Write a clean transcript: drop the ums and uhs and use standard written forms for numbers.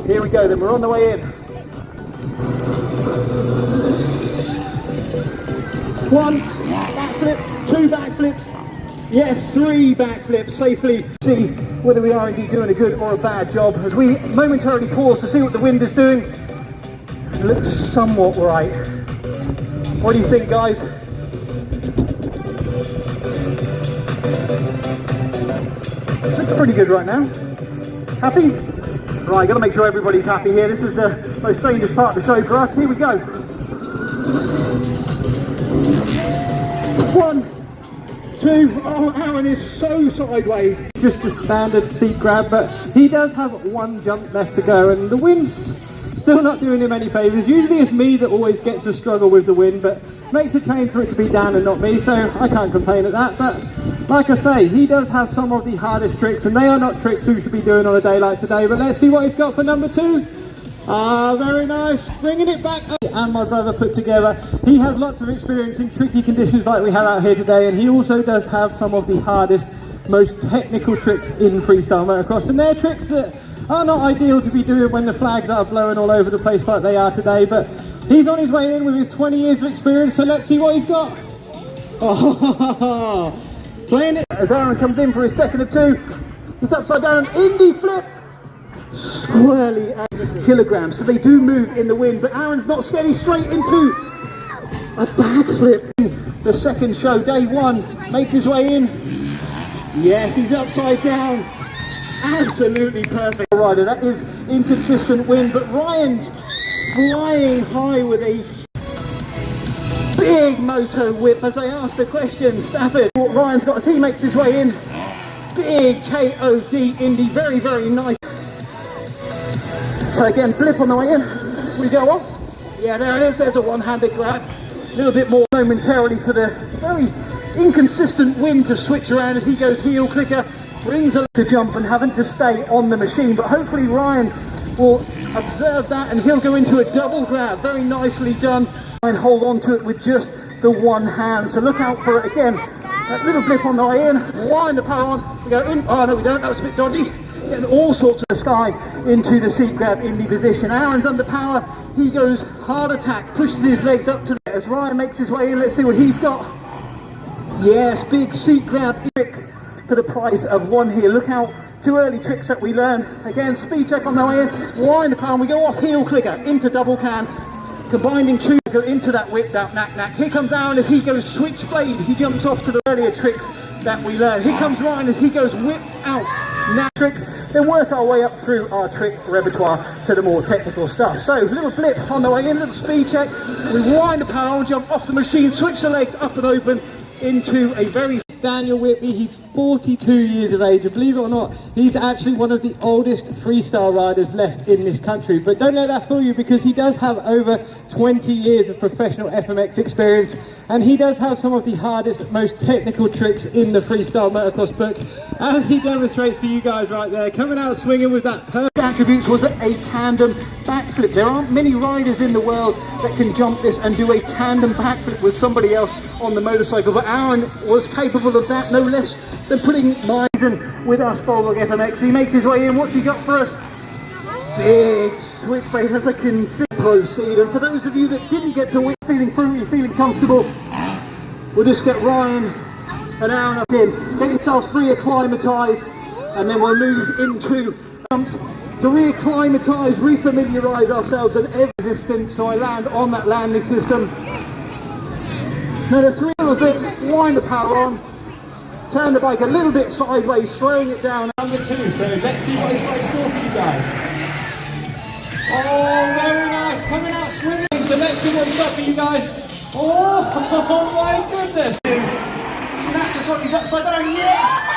Here we go then, we're on the way in. 1 backflip, 2 backflips, yes, 3 backflips safely. See whether we are indeed doing a good or a bad job as we momentarily pause to see what the wind is doing. It looks somewhat right. What do you think, guys? Looks pretty good right now. Happy? Right, gotta make sure everybody's happy here. This is the most dangerous part of the show for us. Here we go. 1, 2, oh, Aaron is so sideways. Just a standard seat grab, but he does have 1 jump left to go, and the wind's still not doing him any favours. Usually it's me that always gets a struggle with the wind, but makes a change for it to be Dan and not me, so I can't complain at that. But like I say, he does have some of the hardest tricks, and they are not tricks we should be doing on a day like today. But let's see what he's got for number 2. Ah, very nice, bringing it back. And my brother put together. He has lots of experience in tricky conditions like we have out here today, and he also does have some of the hardest, most technical tricks in freestyle motocross, and they're tricks that are not ideal to be doing when the flags are blowing all over the place like they are today. But he's on his way in with his 20 years of experience, so let's see what he's got. Oh, playing it as Aaron comes in for his second of 2. It's upside down, indie flip, squarely at kilograms, so they do move in the wind, but Aaron's not scared. He's straight into a backflip. The second show, day 1, makes his way in. Yes, he's upside down. Absolutely perfect rider. That is inconsistent wind, but Ryan's flying high with a big moto whip. As I ask the question, Stafford, what Ryan's got as he makes his way in. Big KOD Indy, very, very nice. So again, blip on the way in, we go off. Yeah, there it is, there's a one-handed grab. A little bit more momentarily for the very inconsistent wind to switch around as he goes heel clicker. Brings a to jump and having to stay on the machine, but hopefully Ryan will observe that and he'll go into a double grab. Very nicely done. And hold on to it with just the 1 hand. So look out for it again. That little blip on the way in, wind the power on, we go in. Oh no, we don't, that was a bit dodgy. Getting all sorts of the sky into the seat grab in the position. Aaron's under power, he goes hard attack, pushes his legs up to the, as Ryan makes his way in. Let's see what he's got. Yes, big seat grab tricks for the price of 1 here. Look out, 2 early tricks that we learn. Again, speed check on the way in, wind the power, and we go off heel clicker into double can. Combining 2, go into that whip, that knack. Here comes Aaron as he goes switchblade. He jumps off to the earlier tricks that we learned. Here comes Ryan as he goes whip out, knack tricks. Then work our way up through our trick repertoire to the more technical stuff. So, little blip on the way in, little speed check. We wind the power, jump off the machine, switch the legs up and open into a very Daniel Whitby. He's 42 years of age, and believe it or not, he's actually one of the oldest freestyle riders left in this country. But don't let that fool you, because he does have over 20 years of professional FMX experience, and he does have some of the hardest, most technical tricks in the freestyle motocross book, as he demonstrates for you guys right there, coming out swinging with that perfect attributes. Was a tandem backflip. There aren't many riders in the world that can jump this and do a tandem backflip with somebody else on the motorcycle, but Aaron was capable of that, no less than putting mine with our Bulldog FMX. He makes his way in. What's he got for us? Big switchblade, as I can see. Proceed. And for those of you that didn't get to win, feeling fruity, feeling comfortable, we'll just get Ryan and Aaron up in, get yourself reacclimatized, and then we'll move into jumps to reacclimatise, refamiliarise ourselves and resistance. So I land on that landing system. Another 3 little bit, wind the power on, turn the bike a little bit sideways, slowing it down. Number 2, so let's see what it's like for you guys. Oh, very nice, coming out swimming. So let's see what it's got for you guys. Oh my goodness. Snaps us up, he's upside down, yes!